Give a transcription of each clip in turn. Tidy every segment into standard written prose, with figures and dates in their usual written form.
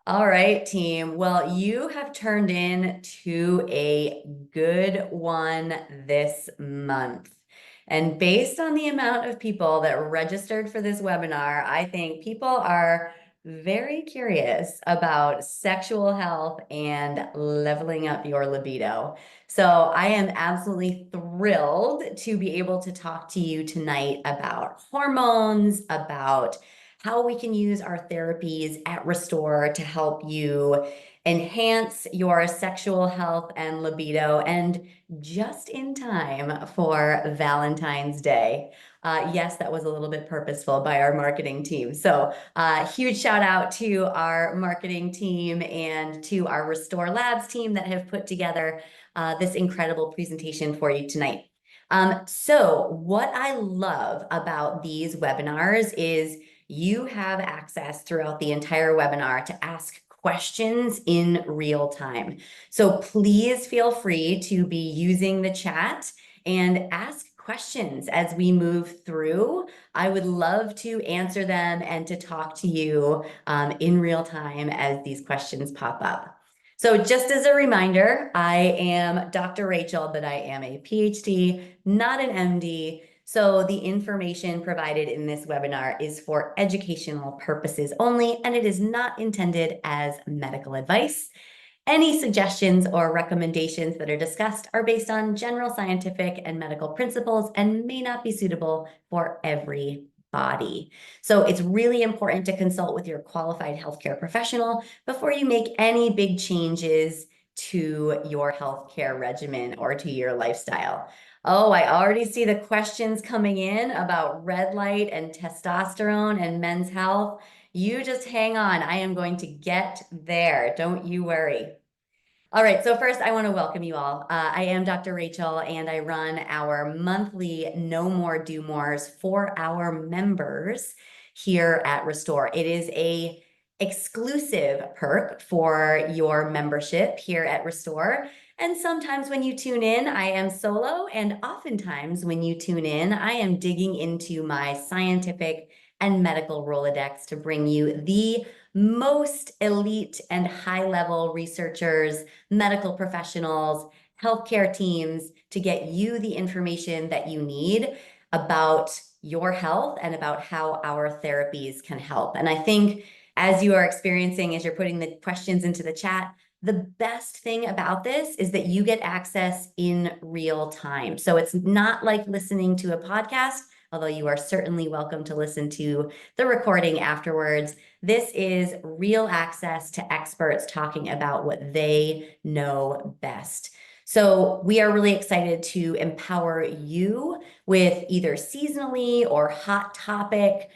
All right, team. Well, you have turned in to a good one this month. And based on the amount of people that registered for this webinar, I think people are very curious about sexual health and leveling up your libido. So I am absolutely thrilled to be able to talk to you tonight about hormones, about how we can use our therapies at Restore to help you enhance your sexual health and libido, and just in time for Valentine's Day. Yes, that was a little bit purposeful by our marketing team. So huge shout out to our marketing team and to our RestoreLabs team that have put together this incredible presentation for you tonight. So what I love about these webinars is you have access throughout the entire webinar to ask questions in real time. So please feel free to be using the chat and ask questions as we move through. I would love to answer them and to talk to you in real time as these questions pop up. So just as a reminder, I am Dr. Rachel, but I am a PhD, not an MD. So the information provided in this webinar is for educational purposes only, and it is not intended as medical advice. Any suggestions or recommendations that are discussed are based on general scientific and medical principles and may not be suitable for everybody. So it's really important to consult with your qualified healthcare professional before you make any big changes to your healthcare regimen or to your lifestyle. Oh, I already see the questions coming in about red light and testosterone and men's health. You just hang on. I am going to get there. Don't you worry. All right, so first I want to welcome you all. I am Dr. Rachel, and I run our monthly No More Do Mores for our members here at Restore. It is a exclusive perk for your membership here at Restore. And sometimes when you tune in, I am solo, and oftentimes when you tune in, I am digging into my scientific and medical Rolodex to bring you the most elite and high-level researchers, medical professionals, healthcare teams to get you the information that you need about your health and about how our therapies can help. And I think as you are experiencing, as you're putting the questions into the chat, the best thing about this is that you get access in real time. So it's not like listening to a podcast, although you are certainly welcome to listen to the recording afterwards. This is real access to experts talking about what they know best. So we are really excited to empower you with either seasonally or hot topic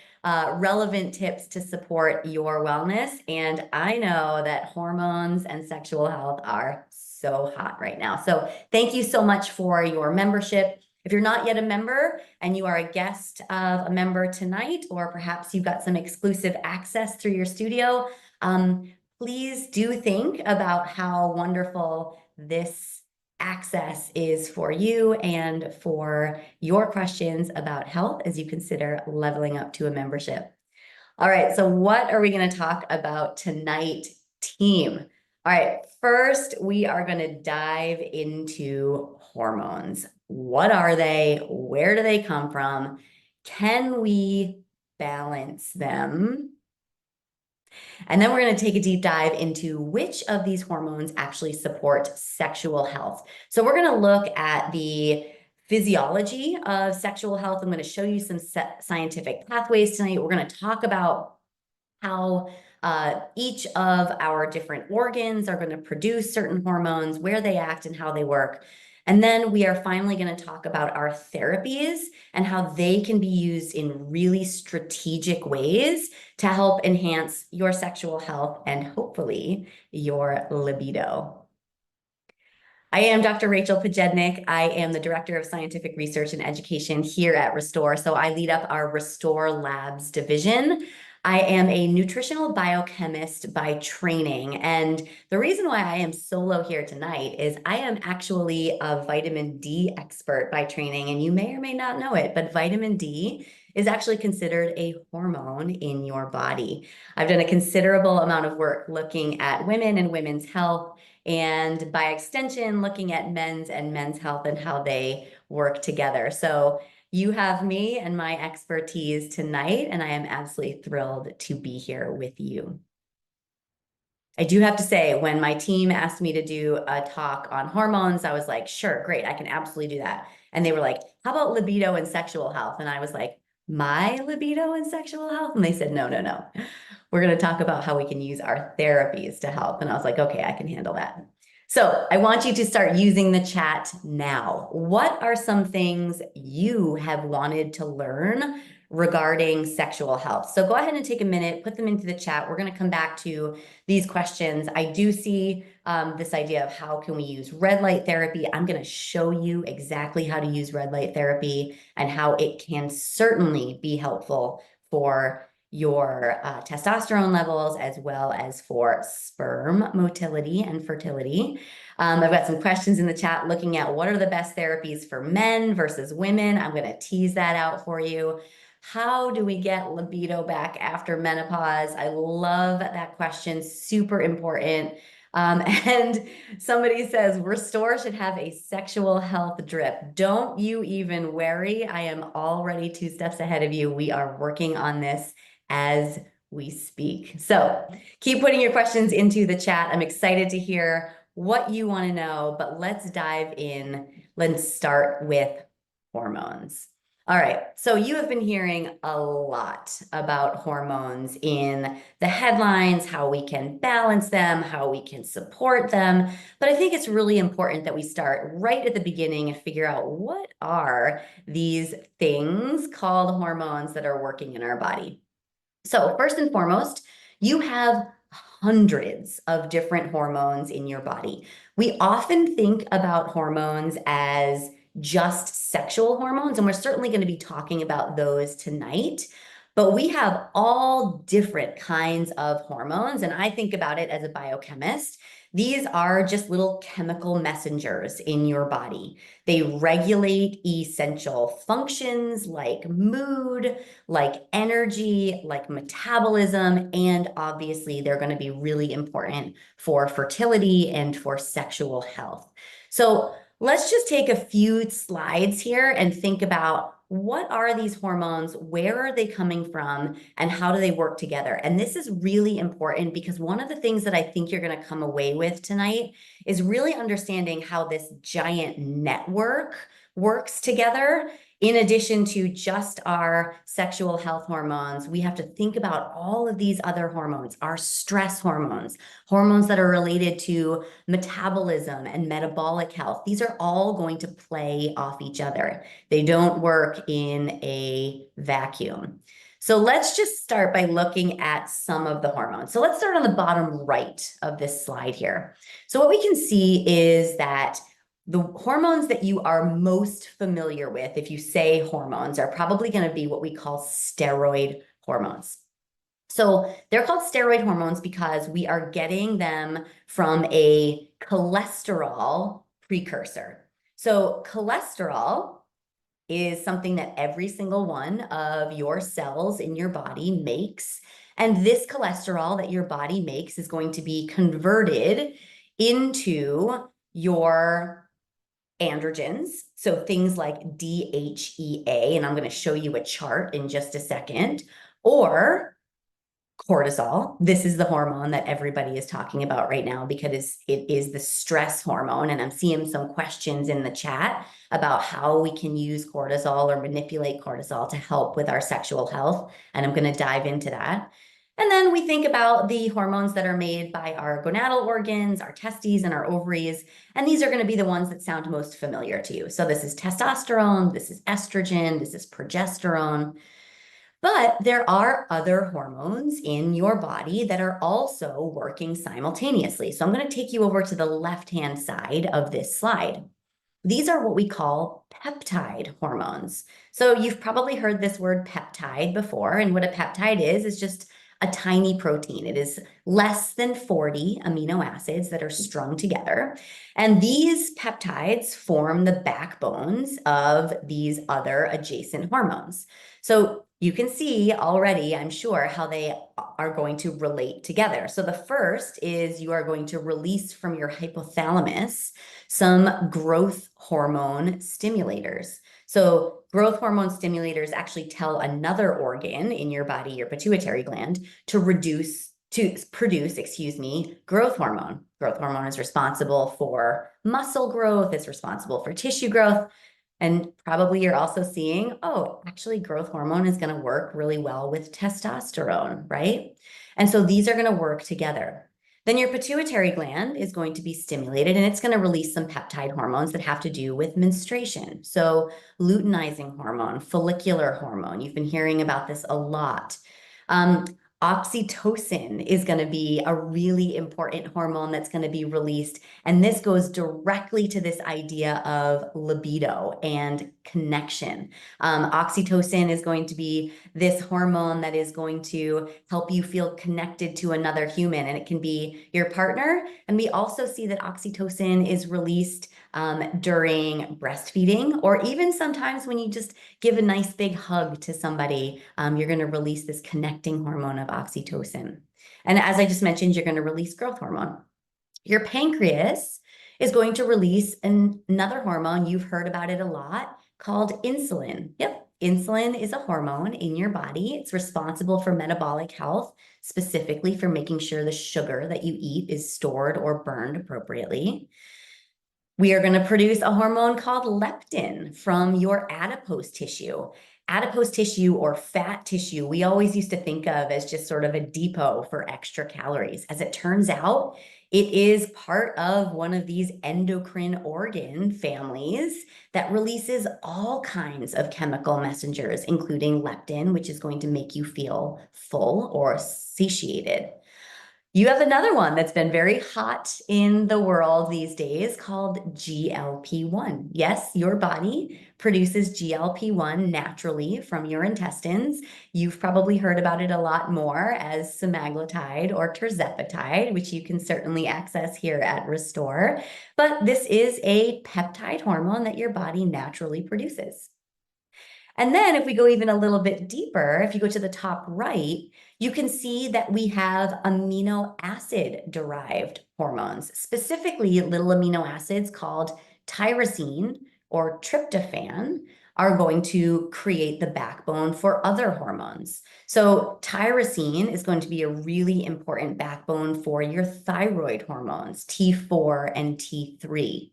relevant tips to support your wellness. And I know that hormones and sexual health are so hot right now. So thank you so much for your membership. If you're not yet a member and you are a guest of a member tonight, or perhaps you've got some exclusive access through your studio, please do think about how wonderful this access is for you and for your questions about health as you consider leveling up to a membership. All right, so what are we going to talk about tonight, team? All right, first we are going to dive into hormones. What are they? Where do they come from? Can we balance them? And then we're going to take a deep dive into which of these hormones actually support sexual health. So we're going to look at the physiology of sexual health. I'm going to show you some scientific pathways tonight. We're going to talk about how each of our different organs are going to produce certain hormones, where they act and how they work. And then we are finally going to talk about our therapies and how they can be used in really strategic ways to help enhance your sexual health and hopefully your libido. I am Dr. Rachel Pojednik. I am the Director of Scientific Research and Education here at Restore. So I lead up our RestoreLabs division. I am a nutritional biochemist by training. And the reason why I am solo here tonight is I am actually a vitamin D expert by training. And you may or may not know it, but vitamin D is actually considered a hormone in your body. I've done a considerable amount of work looking at women and women's health, and by extension, looking at men's health and how they work together. So you have me and my expertise tonight, and I am absolutely thrilled to be here with you. I do have to say, when my team asked me to do a talk on hormones, I was like, sure, great, I can absolutely do that. And they were like, how about libido and sexual health? And I was like, my libido and sexual health? And they said, no, no, no. We're going to talk about how we can use our therapies to help. And I was like, okay, I can handle that. So I want you to start using the chat now. What are some things you have wanted to learn regarding sexual health? So go ahead and take a minute, put them into the chat. We're going to come back to these questions. I do see this idea of how can we use red light therapy. I'm going to show you exactly how to use red light therapy and how it can certainly be helpful for your testosterone levels, as well as for sperm motility and fertility. I've got some questions in the chat looking at what are the best therapies for men versus women. I'm going to tease that out for you. How do we get libido back after menopause? I love that question, super important. And somebody says, Restore should have a sexual health drip. Don't you even worry. I am already 2 steps ahead of you. We are working on this as we speak. So keep putting your questions into the chat. I'm excited to hear what you want to know, but let's dive in. Let's start with hormones. All right, so you have been hearing a lot about hormones in the headlines, how we can balance them, how we can support them. But I think it's really important that we start right at the beginning and figure out what are these things called hormones that are working in our body. So first and foremost, you have hundreds of different hormones in your body. We often think about hormones as just sexual hormones, and we're certainly going to be talking about those tonight. But we have all different kinds of hormones, and I think about it as a biochemist. These are just little chemical messengers in your body. They regulate essential functions like mood, like energy, like metabolism, and obviously they're going to be really important for fertility and for sexual health. So let's just take a few slides here and think about what are these hormones, where are they coming from, and how do they work together? And this is really important because one of the things that I think you're going to come away with tonight is really understanding how this giant network works together. In addition to just our sexual health hormones, we have to think about all of these other hormones, our stress hormones, hormones that are related to metabolism and metabolic health. These are all going to play off each other. They don't work in a vacuum. So let's just start by looking at some of the hormones. So let's start on the bottom right of this slide here. So what we can see is that the hormones that you are most familiar with, if you say hormones, are probably going to be what we call steroid hormones. So they're called steroid hormones because we are getting them from a cholesterol precursor. So cholesterol is something that every single one of your cells in your body makes. And this cholesterol that your body makes is going to be converted into your androgens, so things like DHEA, and I'm going to show you a chart in just a second, or cortisol. This is the hormone that everybody is talking about right now because it is the stress hormone. And I'm seeing some questions in the chat about how we can use cortisol or manipulate cortisol to help with our sexual health. And I'm going to dive into that. And then we think about the hormones that are made by our gonadal organs, our testes and our ovaries. And these are going to be the ones that sound most familiar to you. So this is testosterone, this is estrogen, this is progesterone. But there are other hormones in your body that are also working simultaneously. So I'm going to take you over to the left-hand side of this slide. These are what we call peptide hormones. So you've probably heard this word peptide before, and what a peptide is just a tiny protein. It is less than 40 amino acids that are strung together. And these peptides form the backbones of these other adjacent hormones. So you can see already, I'm sure, how they are going to relate together. So the first is you are going to release from your hypothalamus some growth hormone stimulators. So growth hormone stimulators actually tell another organ in your body, your pituitary gland, to produce, excuse me, growth hormone. Growth hormone is responsible for muscle growth, it's responsible for tissue growth. And probably you're also seeing, oh, actually, growth hormone is going to work really well with testosterone, right? And so these are going to work together. Then your pituitary gland is going to be stimulated and it's going to release some peptide hormones that have to do with menstruation. So luteinizing hormone, follicular hormone, you've been hearing about this a lot. Um, Oxytocin is going to be a really important hormone that's going to be released. And this goes directly to this idea of libido and connection. Oxytocin is going to be this hormone that is going to help you feel connected to another human, and it can be your partner. And we also see that oxytocin is released during breastfeeding, or even sometimes when you just give a nice big hug to somebody, you're going to release this connecting hormone of oxytocin. And as I just mentioned, you're going to release growth hormone. Your pancreas is going to release another hormone. You've heard about it a lot, called insulin. Yep, insulin is a hormone in your body. It's responsible for metabolic health, specifically for making sure the sugar that you eat is stored or burned appropriately. We are going to produce a hormone called leptin from your adipose tissue. Adipose tissue, or fat tissue, we always used to think of as just sort of a depot for extra calories. As it turns out, it is part of one of these endocrine organ families that releases all kinds of chemical messengers, including leptin, which is going to make you feel full or satiated. You have another one that's been very hot in the world these days called GLP-1. Yes, your body produces GLP-1 naturally from your intestines. You've probably heard about it a lot more as semaglutide or tirzepatide, which you can certainly access here at Restore. But this is a peptide hormone that your body naturally produces. And then if we go even a little bit deeper, if you go to the top right, you can see that we have amino acid derived hormones, specifically little amino acids called tyrosine or tryptophan are going to create the backbone for other hormones. So tyrosine is going to be a really important backbone for your thyroid hormones, T4 and T3.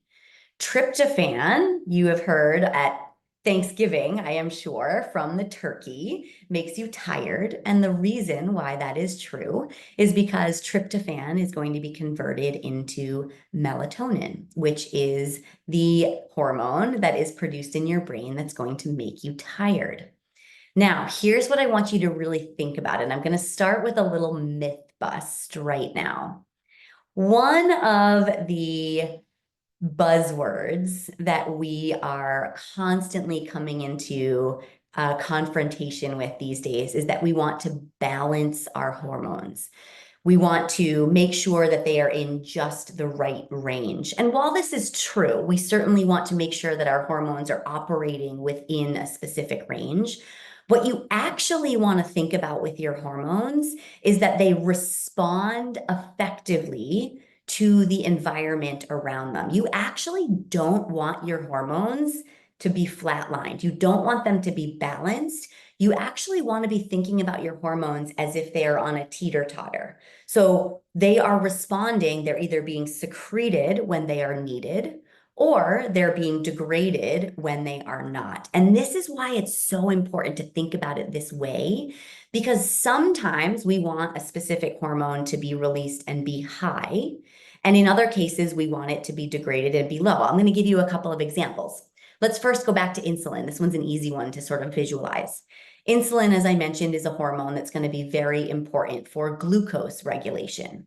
Tryptophan, you have heard at Thanksgiving, I am sure, from the turkey, makes you tired. And the reason why that is true is because tryptophan is going to be converted into melatonin, which is the hormone that is produced in your brain that's going to make you tired. Now, here's what I want you to really think about. And I'm going to start with a little myth bust right now. One of the buzzwords that we are constantly coming into confrontation with these days is that we want to balance our hormones. We want to make sure that they are in just the right range. And while this is true, we certainly want to make sure that our hormones are operating within a specific range. What you actually want to think about with your hormones is that they respond effectively to the environment around them. You actually don't want your hormones to be flatlined. You don't want them to be balanced. You actually want to be thinking about your hormones as if they are on a teeter-totter. So they are responding, they're either being secreted when they are needed, or they're being degraded when they are not. And this is why it's so important to think about it this way, because sometimes we want a specific hormone to be released and be high, and in other cases, we want it to be degraded and be low. I'm going to give you a couple of examples. Let's first go back to insulin. This one's an easy one to sort of visualize. Insulin, as I mentioned, is a hormone that's going to be very important for glucose regulation.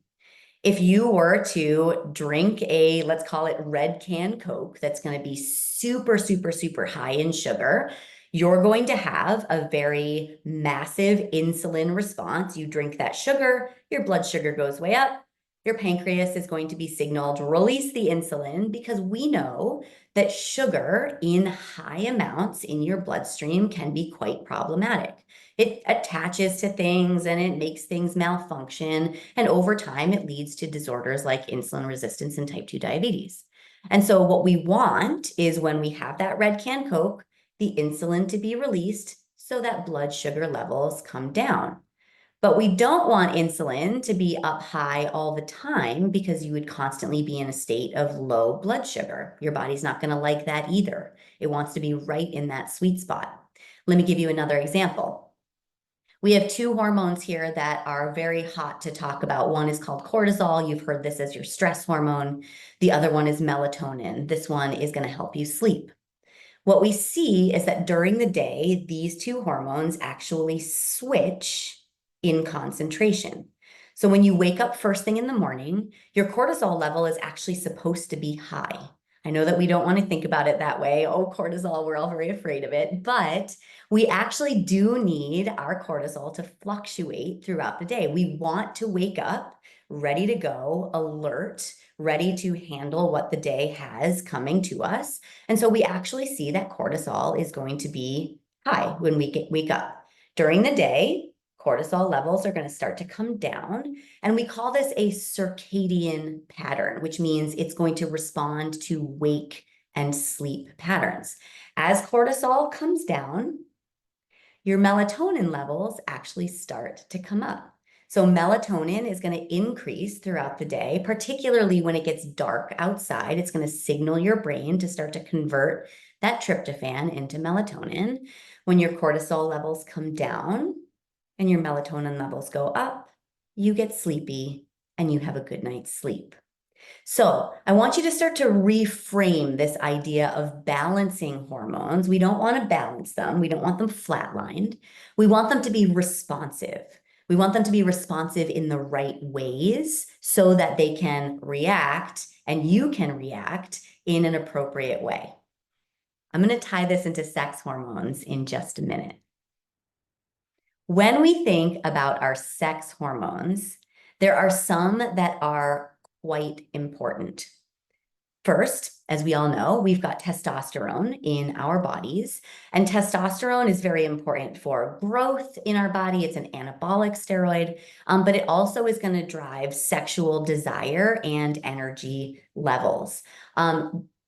If you were to drink a, let's call it red can Coke, that's going to be super, super, super high in sugar, you're going to have a very massive insulin response. You drink that sugar, your blood sugar goes way up. Your pancreas is going to be signaled to release the insulin because we know that sugar in high amounts in your bloodstream can be quite problematic. It attaches to things and it makes things malfunction. And over time, it leads to disorders like insulin resistance and type 2 diabetes. And so what we want is when we have that red can Coke, the insulin to be released so that blood sugar levels come down. But we don't want insulin to be up high all the time because you would constantly be in a state of low blood sugar. Your body's not going to like that either. It wants to be right in that sweet spot. Let me give you another example. We have two hormones here that are very hot to talk about. One is called cortisol. You've heard this as your stress hormone. The other one is melatonin. This one is going to help you sleep. What we see is that during the day, these two hormones actually switch in concentration. So when you wake up first thing in the morning, your cortisol level is actually supposed to be high. I know that we don't want to think about it that way. Oh, cortisol, we're all very afraid of it, but we actually do need our cortisol to fluctuate throughout the day. We want to wake up ready to go, alert, ready to handle what the day has coming to us. And so we actually see that cortisol is going to be high when we wake up. During the day, cortisol levels are going to start to come down. And we call this a circadian pattern, which means it's going to respond to wake and sleep patterns. As cortisol comes down, your melatonin levels actually start to come up. So melatonin is going to increase throughout the day, particularly when it gets dark outside. It's going to signal your brain to start to convert that tryptophan into melatonin. When your cortisol levels come down and your melatonin levels go up, you get sleepy and you have a good night's sleep. So I want you to start to reframe this idea of balancing hormones. We don't want to balance them. We don't want them flatlined. We want them to be responsive. We want them to be responsive in the right ways so that they can react and you can react in an appropriate way. I'm going to tie this into sex hormones in just a minute. When we think about our sex hormones, there are some that are quite important. First, as we all know, we've got testosterone in our bodies, and testosterone is very important for growth in our body. It's an anabolic steroid, but it also is going to drive sexual desire and energy levels.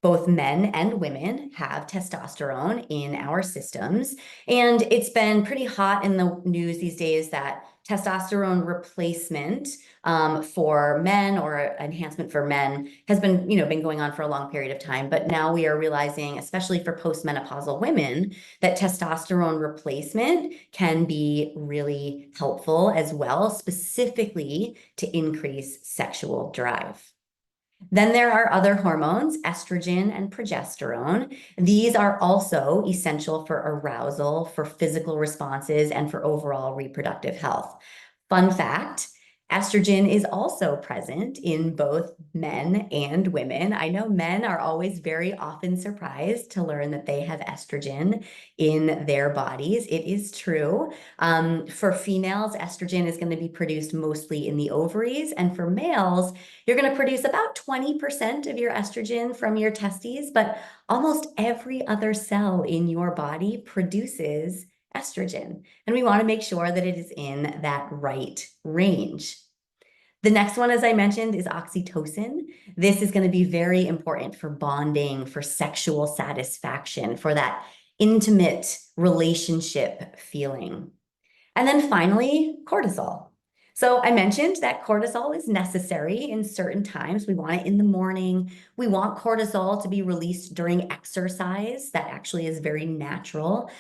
Both men and women have testosterone in our systems, and it's been pretty hot in the news these days that testosterone replacement for men or enhancement for men has been going on for a long period of time. But now we are realizing, especially for postmenopausal women, that testosterone replacement can be really helpful as well, specifically to increase sexual drive. Then there are other hormones, estrogen and progesterone. These are also essential for arousal, for physical responses, and for overall reproductive health. Fun fact, estrogen is also present in both men and women. I know men are always very often surprised to learn that they have estrogen in their bodies. It is true. For females, estrogen is going to be produced mostly in the ovaries, and for males, you're going to produce about 20% of your estrogen from your testes, but almost every other cell in your body produces estrogen. And we want to make sure that it is in that right range. The next one, as I mentioned, is oxytocin. This is going to be very important for bonding, for sexual satisfaction, for that intimate relationship feeling. And then finally, cortisol. So I mentioned that cortisol is necessary in certain times. We want it in the morning. We want cortisol to be released during exercise. That actually is very natural.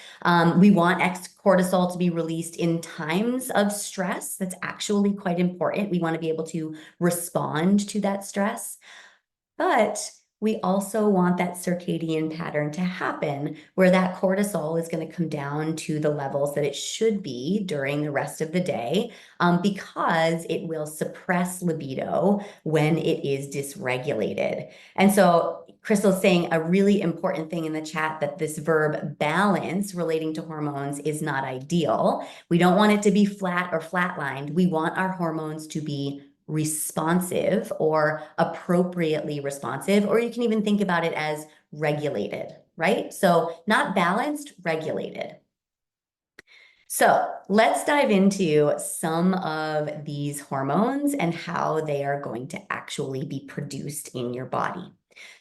We want cortisol to be released in times of stress. That's actually quite important. We want to be able to respond to that stress. But we also want that circadian pattern to happen where that cortisol is going to come down to the levels that it should be during the rest of the day, because it will suppress libido when it is dysregulated. And so Crystal's saying a really important thing in the chat, that this verb balance relating to hormones is not ideal. We don't want it to be flat or flatlined. We want our hormones to be responsive or appropriately responsive, or you can even think about it as regulated, right? So not balanced, regulated. So let's dive into some of these hormones and how they are going to actually be produced in your body.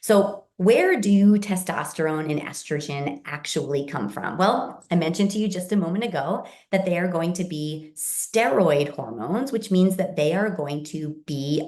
So, where do testosterone and estrogen actually come from? Well, I mentioned to you just a moment ago that they are going to be steroid hormones, which means that they are going to be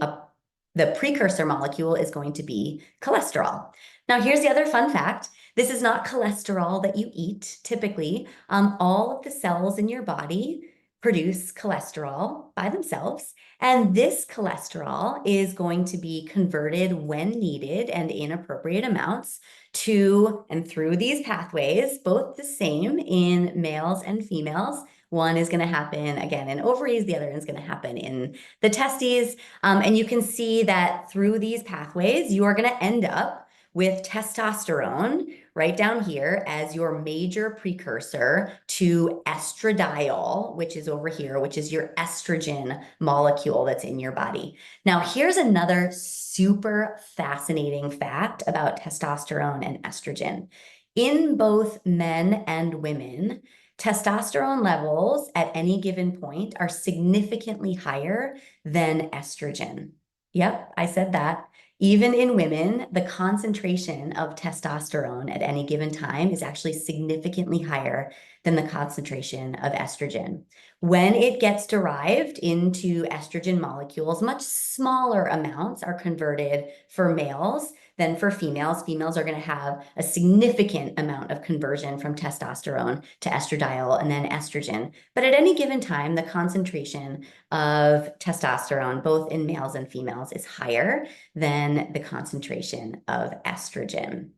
the precursor molecule is going to be cholesterol. Now, here's the other fun fact. This is not cholesterol that you eat typically. All of the cells in your body produce cholesterol by themselves. And this cholesterol is going to be converted when needed and in appropriate amounts to and through these pathways, both the same in males and females. One is going to happen again in ovaries, the other is going to happen in the testes. And you can see that through these pathways, you are going to end up with testosterone right down here as your major precursor to estradiol, which is over here, which is your estrogen molecule that's in your body. Now, here's another super fascinating fact about testosterone and estrogen. In both men and women, testosterone levels at any given point are significantly higher than estrogen. Yep, I said that. Even in women, the concentration of testosterone at any given time is actually significantly higher than the concentration of estrogen. When it gets derived into estrogen molecules, much smaller amounts are converted for males than for females. Females are going to have a significant amount of conversion from testosterone to estradiol and then estrogen. But at any given time, the concentration of testosterone, both in males and females, is higher than the concentration of estrogen.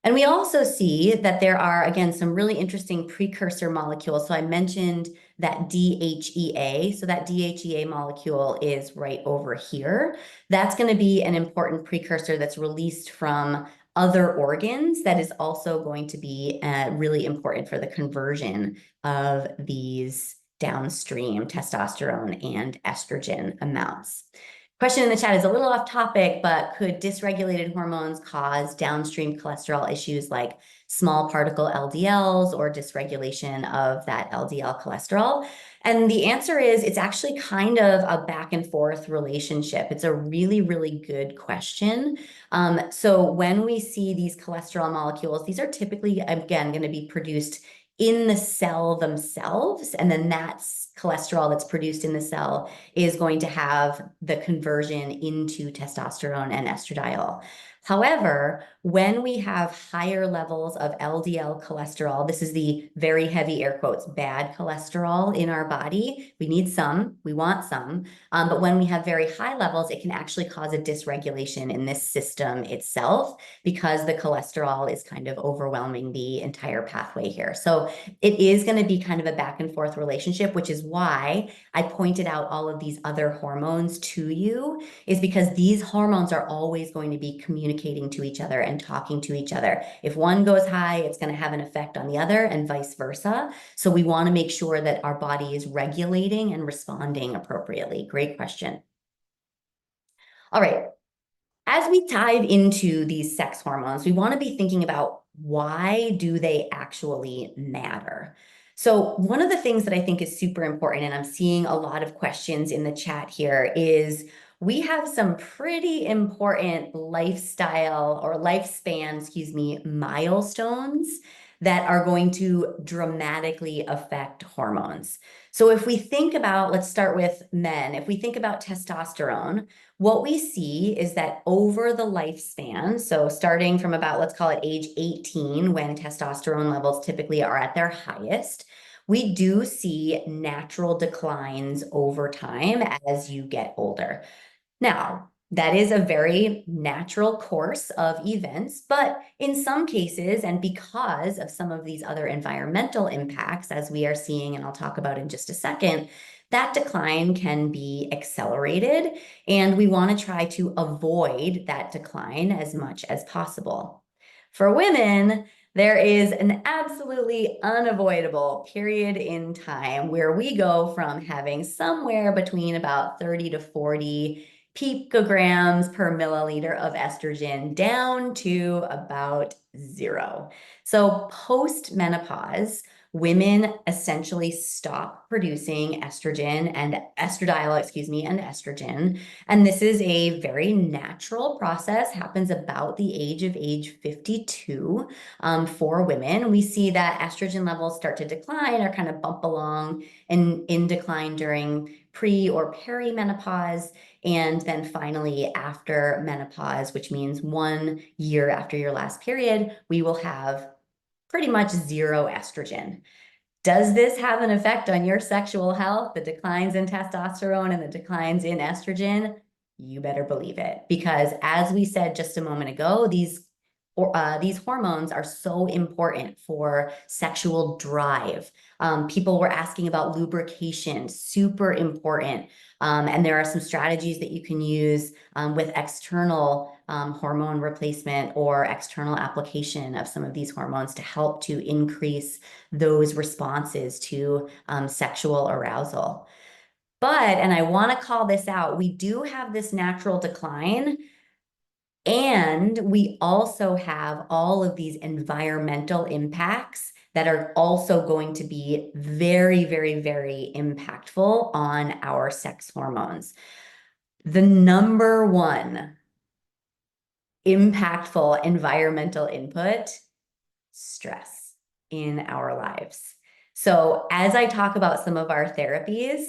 And we also see that there are, again, some really interesting precursor molecules. So I mentioned that DHEA. So that DHEA molecule is right over here. That's going to be an important precursor that's released from other organs that is also going to be really important for the conversion of these downstream testosterone and estrogen amounts. Question in the chat is a little off topic, but could dysregulated hormones cause downstream cholesterol issues like small particle LDLs or dysregulation of that LDL cholesterol? And the answer is it's actually kind of a back and forth relationship. It's a really, really good question. So when we see these cholesterol molecules, these are typically, again, going to be produced in the cell themselves, and then that's cholesterol that's produced in the cell is going to have the conversion into testosterone and estradiol. However, when we have higher levels of LDL cholesterol, this is the very heavy air quotes, bad cholesterol in our body. We need some, we want some, but when we have very high levels, it can actually cause a dysregulation in this system itself because the cholesterol is kind of overwhelming the entire pathway here. So it is going to be kind of a back and forth relationship, which is why I pointed out all of these other hormones to you, is because these hormones are always going to be communicating to each other and talking to each other. If one goes high, it's going to have an effect on the other and vice versa. So we want to make sure that our body is regulating and responding appropriately. Great question. All right. As we dive into these sex hormones, we want to be thinking about why do they actually matter? So one of the things that I think is super important, and I'm seeing a lot of questions in the chat here, is we have some pretty important lifestyle or lifespan, excuse me, milestones that are going to dramatically affect hormones. So if we think about, let's start with men, if we think about testosterone, what we see is that over the lifespan, so starting from about, let's call it age 18, when testosterone levels typically are at their highest, we do see natural declines over time as you get older. Now, that is a very natural course of events, but in some cases, and because of some of these other environmental impacts, as we are seeing, and I'll talk about in just a second, that decline can be accelerated, and we want to try to avoid that decline as much as possible. For women, there is an absolutely unavoidable period in time where we go from having somewhere between about 30 to 40 picograms per milliliter of estrogen down to about 0. So post-menopause, women essentially stop producing estrogen and estradiol, and estrogen. And this is a very natural process, happens about the age 52 for women. We see that estrogen levels start to decline or kind of bump along and in decline during pre or perimenopause. And then finally, after menopause, which means 1 year after your last period, we will have pretty much zero estrogen. Does this have an effect on your sexual health, the declines in testosterone and the declines in estrogen? You better believe it. Because as we said just a moment ago, these hormones are so important for sexual drive. People were asking about lubrication, super important. And there are some strategies that you can use with external hormone replacement or external application of some of these hormones to help to increase those responses to sexual arousal. But, and I want to call this out, we do have this natural decline. And we also have all of these environmental impacts that are also going to be very, very, very impactful on our sex hormones. The number one impactful environmental input, stress in our lives. So as I talk about some of our therapies,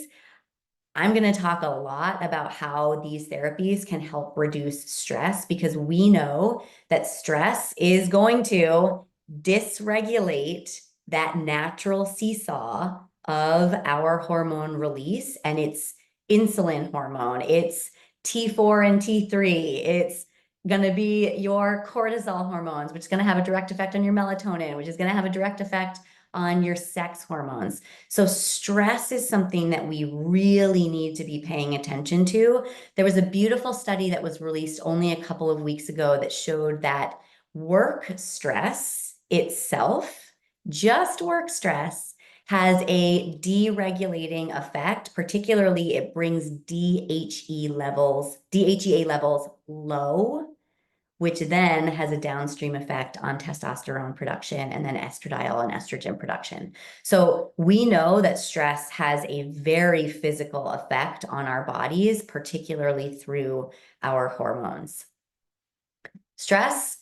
I'm going to talk a lot about how these therapies can help reduce stress, because we know that stress is going to dysregulate that natural seesaw of our hormone release, and it's insulin hormone, it's T4 and T3, it's going to be your cortisol hormones, which is going to have a direct effect on your melatonin, which is going to have a direct effect on your sex hormones. So stress is something that we really need to be paying attention to. There was a beautiful study that was released only a couple of weeks ago that showed that work stress itself, just work stress, has a deregulating effect. Particularly, it brings DHEA levels low, which then has a downstream effect on testosterone production and then estradiol and estrogen production. So we know that stress has a very physical effect on our bodies, particularly through our hormones. Stress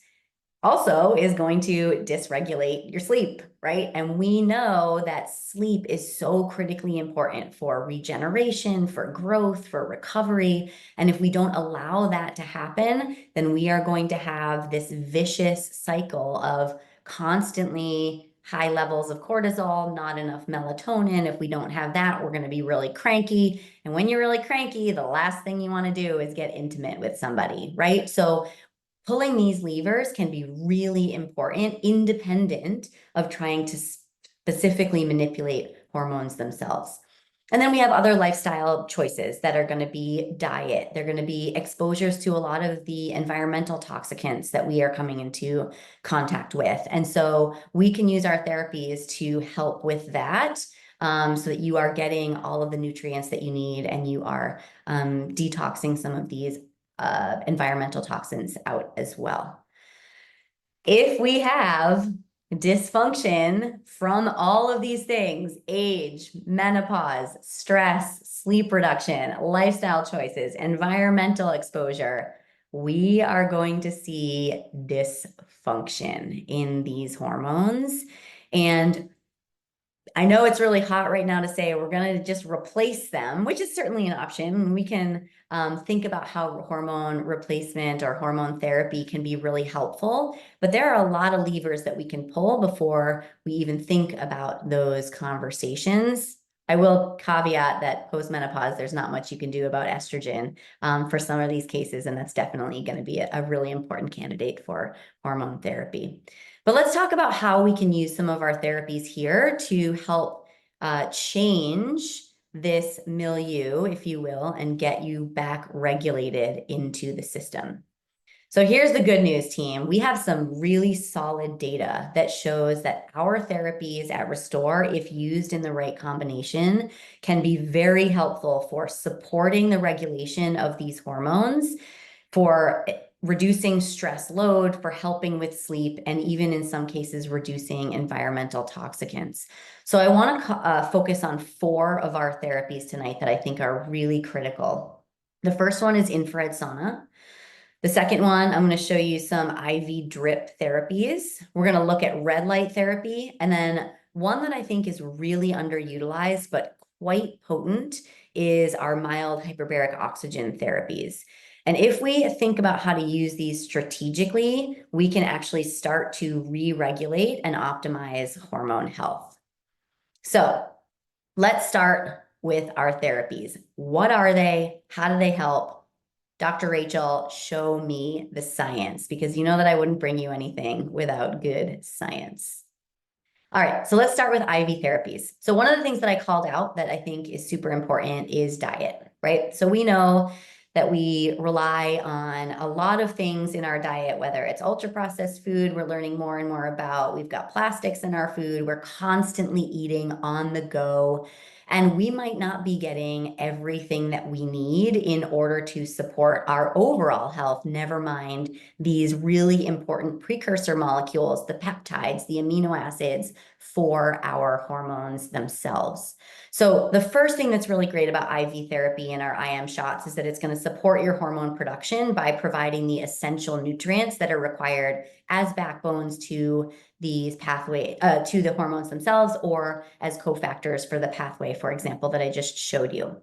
also is going to dysregulate your sleep, right? And we know that sleep is so critically important for regeneration, for growth, for recovery. And if we don't allow that to happen, then we are going to have this vicious cycle of constantly high levels of cortisol, not enough melatonin. If we don't have that, we're going to be really cranky. And when you're really cranky, the last thing you want to do is get intimate with somebody, right? So pulling these levers can be really important, independent of trying to specifically manipulate hormones themselves. And then we have other lifestyle choices that are going to be diet. They're going to be exposures to a lot of the environmental toxicants that we are coming into contact with. And so we can use our therapies to help with that, so that you are getting all of the nutrients that you need and you are detoxing some of these environmental toxins out as well. If we have dysfunction from all of these things, age, menopause, stress, sleep reduction, lifestyle choices, environmental exposure, we are going to see dysfunction in these hormones. And I know it's really hot right now to say we're going to just replace them, which is certainly an option. We can think about how hormone replacement or hormone therapy can be really helpful, but there are a lot of levers that we can pull before we even think about those conversations. I will caveat that postmenopause, there's not much you can do about estrogen for some of these cases, and that's definitely going to be a really important candidate for hormone therapy. But let's talk about how we can use some of our therapies here to help change this milieu, if you will, and get you back regulated into the system. So here's the good news, team. We have some really solid data that shows that our therapies at Restore, if used in the right combination, can be very helpful for supporting the regulation of these hormones, for reducing stress load, for helping with sleep, and even in some cases, reducing environmental toxicants. So I want to focus on 4 of our therapies tonight that I think are really critical. The first one is infrared sauna. The second one, I'm going to show you some IV drip therapies. We're going to look at red light therapy. And then one that I think is really underutilized, but quite potent, is our mild hyperbaric oxygen therapies. And if we think about how to use these strategically, we can actually start to re-regulate and optimize hormone health. So let's start with our therapies. What are they? How do they help? Dr. Rachel, show me the science, because you know that I wouldn't bring you anything without good science. All right, so let's start with IV therapies. So one of the things that I called out that I think is super important is diet, right? So we know that we rely on a lot of things in our diet, whether it's ultra-processed food, we're learning more and more about, we've got plastics in our food, we're constantly eating on the go, and we might not be getting everything that we need in order to support our overall health, never mind these really important precursor molecules, the peptides, the amino acids for our hormones themselves. So the first thing that's really great about IV therapy and our IM shots is that it's going to support your hormone production by providing the essential nutrients that are required as backbones to these to the hormones themselves, or as cofactors for the pathway, for example, that I just showed you.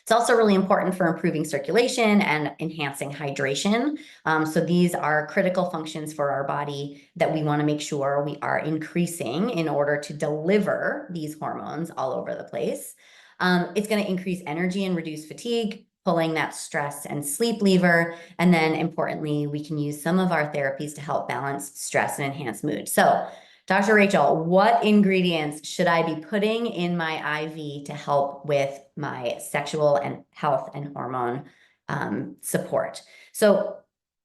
It's also really important for improving circulation and enhancing hydration. So these are critical functions for our body that we want to make sure we are increasing in order to deliver these hormones all over the place. It's going to increase energy and reduce fatigue, pulling that stress and sleep lever. And then importantly, we can use some of our therapies to help balance stress and enhance mood. So Dr. Rachel, what ingredients should I be putting in my IV to help with my sexual and health and hormone support? So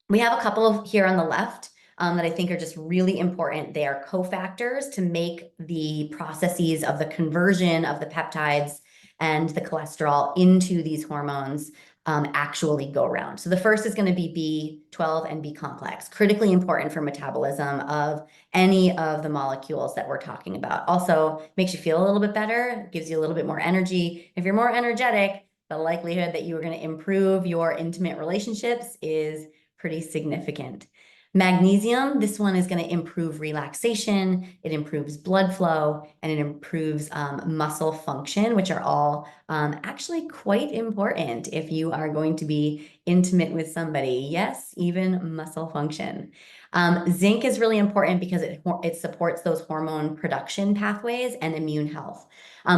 we have a couple of here on the left that I think are just really important. They are cofactors to make the processes of the conversion of the peptides and the cholesterol into these hormones actually go around. So the first is going to be B12 and B complex, critically important for metabolism of any of the molecules that we're talking about. Also makes you feel a little bit better, gives you a little bit more energy. If you're more energetic, the likelihood that you are going to improve your intimate relationships is pretty significant. Magnesium, this one is going to improve relaxation, it improves blood flow, and it improves muscle function, which are all actually quite important if you are going to be intimate with somebody. Yes, even muscle function. Zinc is really important because it supports those hormone production pathways and immune health.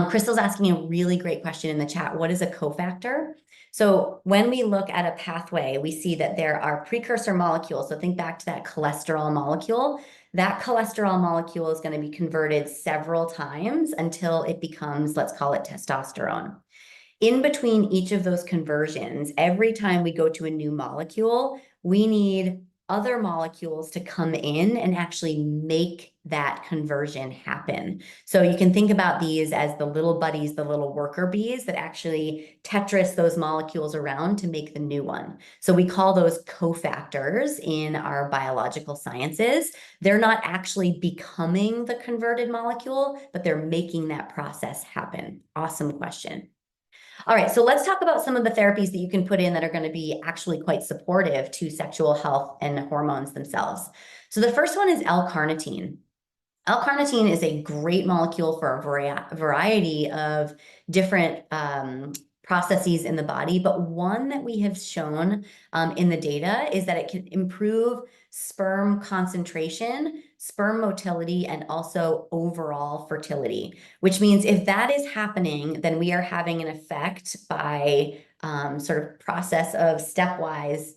Crystal's asking a really great question in the chat. What is a cofactor? So when we look at a pathway, we see that there are precursor molecules. So think back to that cholesterol molecule. That cholesterol molecule is going to be converted several times until it becomes, let's call it testosterone. In between each of those conversions, every time we go to a new molecule, we need other molecules to come in and actually make that conversion happen. So you can think about these as the little buddies, the little worker bees that actually Tetris those molecules around to make the new one. So we call those cofactors in our biological sciences. They're not actually becoming the converted molecule, but they're making that process happen. Awesome question. All right, so let's talk about some of the therapies that you can put in that are going to be actually quite supportive to sexual health and hormones themselves. So the first one is L-carnitine. L-carnitine is a great molecule for a variety of different processes in the body, but one that we have shown in the data is that it can improve sperm concentration, sperm motility, and also overall fertility, which means if that is happening, then we are having an effect by sort of process of stepwise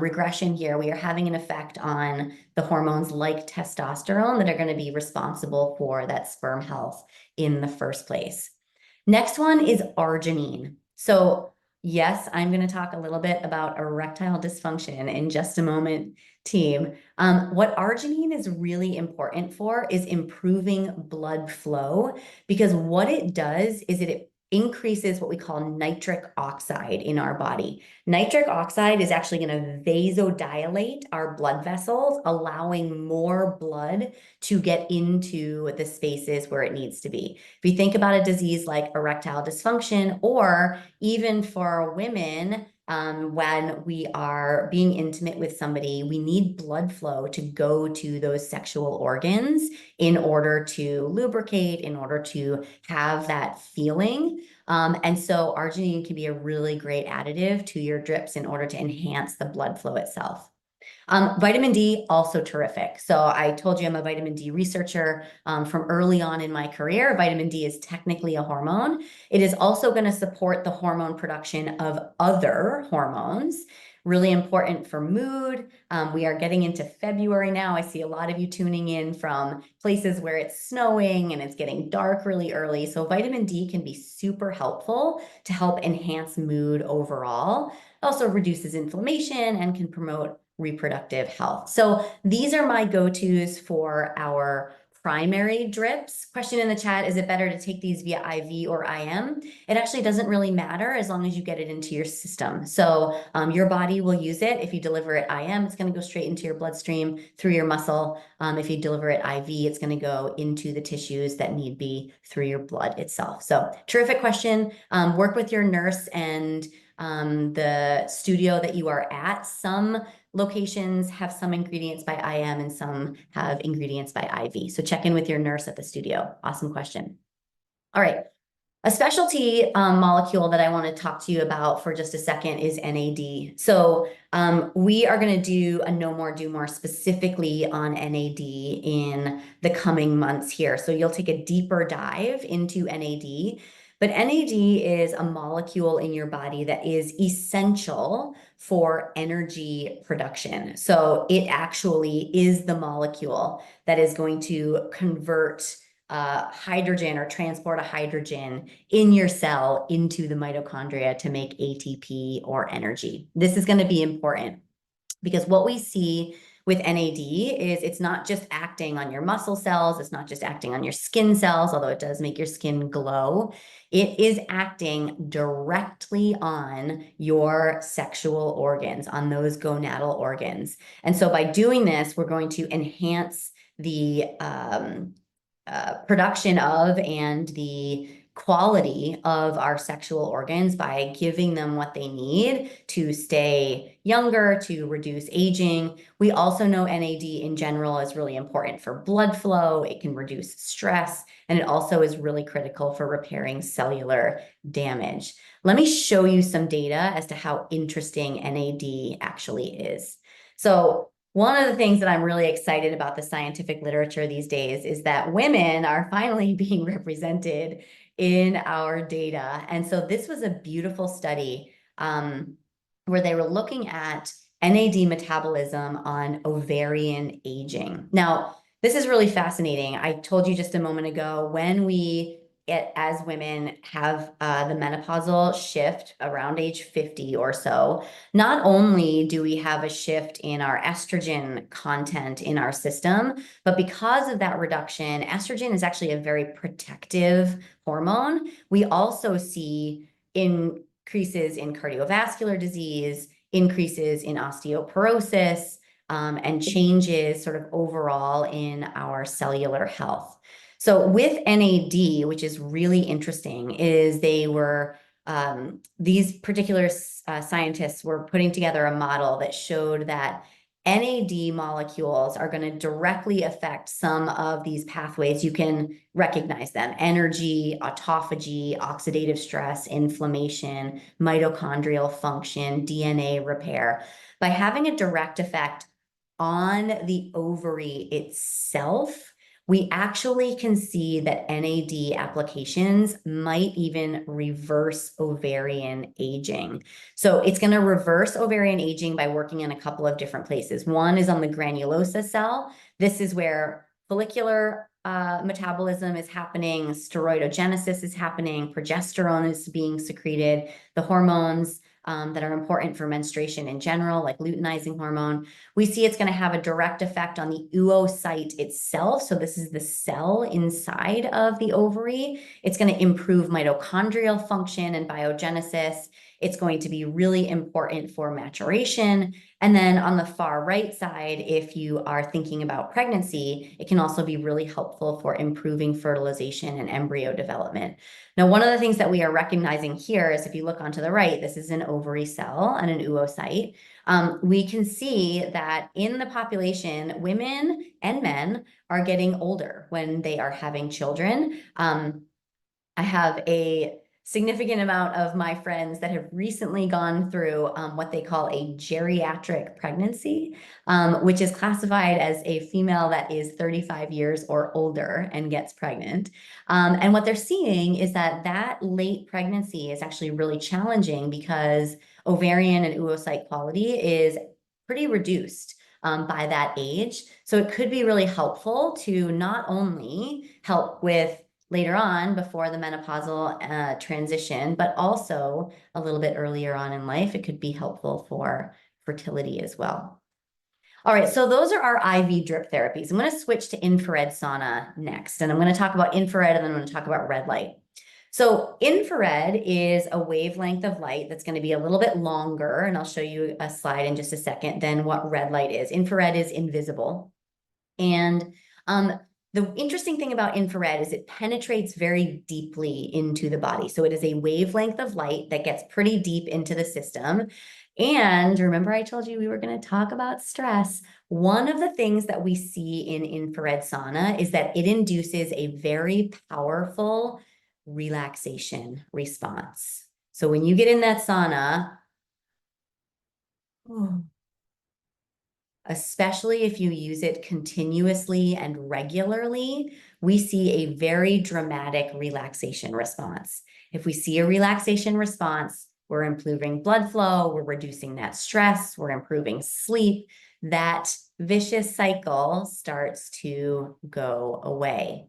regression here. We are having an effect on the hormones like testosterone that are going to be responsible for that sperm health in the first place. Next one is arginine. So yes, I'm going to talk a little bit about erectile dysfunction in just a moment, team. What arginine is really important for is improving blood flow, because what it does is it increases what we call nitric oxide in our body. Nitric oxide is actually going to vasodilate our blood vessels, allowing more blood to get into the spaces where it needs to be. If you think about a disease like erectile dysfunction, or even for women, when we are being intimate with somebody, we need blood flow to go to those sexual organs in order to lubricate, in order to have that feeling. And so arginine can be a really great additive to your drips in order to enhance the blood flow itself. Vitamin D, also terrific. So I told you I'm a vitamin D researcher from early on in my career. Vitamin D is technically a hormone. It is also going to support the hormone production of other hormones. Really important for mood. We are getting into February now. I see a lot of you tuning in from places where it's snowing and it's getting dark really early. So vitamin D can be super helpful to help enhance mood overall. It also reduces inflammation and can promote reproductive health. So these are my go-tos for our primary drips. Question in the chat, is it better to take these via IV or IM? It actually doesn't really matter as long as you get it into your system. So your body will use it. If you deliver it IM, it's going to go straight into your bloodstream through your muscle. If you deliver it IV, it's going to go into the tissues that need be through your blood itself. So terrific question. Work with your nurse and the studio that you are at. Some locations have some ingredients by IM and some have ingredients by IV. So check in with your nurse at the studio. Awesome question. All right. A specialty molecule that I want to talk to you about for just a second is NAD. So we are going to do a Know More, Do More specifically on NAD in the coming months here. So you'll take a deeper dive into NAD. But NAD is a molecule in your body that is essential for energy production. So it actually is the molecule that is going to convert hydrogen or transport a hydrogen in your cell into the mitochondria to make ATP or energy. This is going to be important because what we see with NAD is it's not just acting on your muscle cells, it's not just acting on your skin cells, although it does make your skin glow. It is acting directly on your sexual organs, on those gonadal organs. And so by doing this, we're going to enhance the production of and the quality of our sexual organs by giving them what they need to stay younger, to reduce aging. We also know NAD in general is really important for blood flow. It can reduce stress, and it also is really critical for repairing cellular damage. Let me show you some data as to how interesting NAD actually is. So one of the things that I'm really excited about the scientific literature these days is that women are finally being represented in our data. And so this was a beautiful study where they were looking at NAD metabolism on ovarian aging. Now, this is really fascinating. I told you just a moment ago, when we as women have the menopausal shift around age 50 or so, not only do we have a shift in our estrogen content in our system, but because of that reduction, estrogen is actually a very protective hormone. We also see increases in cardiovascular disease, increases in osteoporosis, and changes sort of overall in our cellular health. So with NAD, which is really interesting, is they were these particular scientists were putting together a model that showed that NAD molecules are going to directly affect some of these pathways. You can recognize them: energy, autophagy, oxidative stress, inflammation, mitochondrial function, DNA repair. By having a direct effect on the ovary itself, we actually can see that NAD applications might even reverse ovarian aging. So it's going to reverse ovarian aging by working in a couple of different places. One is on the granulosa cell. This is where follicular metabolism is happening, steroidogenesis is happening, progesterone is being secreted, the hormones that are important for menstruation in general, like luteinizing hormone. We see it's going to have a direct effect on the oocyte itself. So this is the cell inside of the ovary. It's going to improve mitochondrial function and biogenesis. It's going to be really important for maturation. And then on the far right side, if you are thinking about pregnancy, it can also be really helpful for improving fertilization and embryo development. Now, one of the things that we are recognizing here is if you look onto the right, this is an ovary cell and an oocyte. We can see that in the population, women and men are getting older when they are having children. I have a significant amount of my friends that have recently gone through what they call a geriatric pregnancy, which is classified as a female that is 35 years or older and gets pregnant. And what they're seeing is that that late pregnancy is actually really challenging because ovarian and oocyte quality is pretty reduced by that age. So it could be really helpful to not only help with later on before the menopausal transition, but also a little bit earlier on in life, it could be helpful for fertility as well. All right, so those are our IV drip therapies. I'm going to switch to infrared sauna next, and I'm going to talk about infrared, and then I'm going to talk about red light. So infrared is a wavelength of light that's going to be a little bit longer, and I'll show you a slide in just a second, than what red light is. Infrared is invisible. And the interesting thing about infrared is it penetrates very deeply into the body. So it is a wavelength of light that gets pretty deep into the system. And remember, I told you we were going to talk about stress. One of the things that we see in infrared sauna is that it induces a very powerful relaxation response. So when you get in that sauna, especially if you use it continuously and regularly, we see a very dramatic relaxation response. If we see a relaxation response, we're improving blood flow, we're reducing that stress, we're improving sleep. That vicious cycle starts to go away.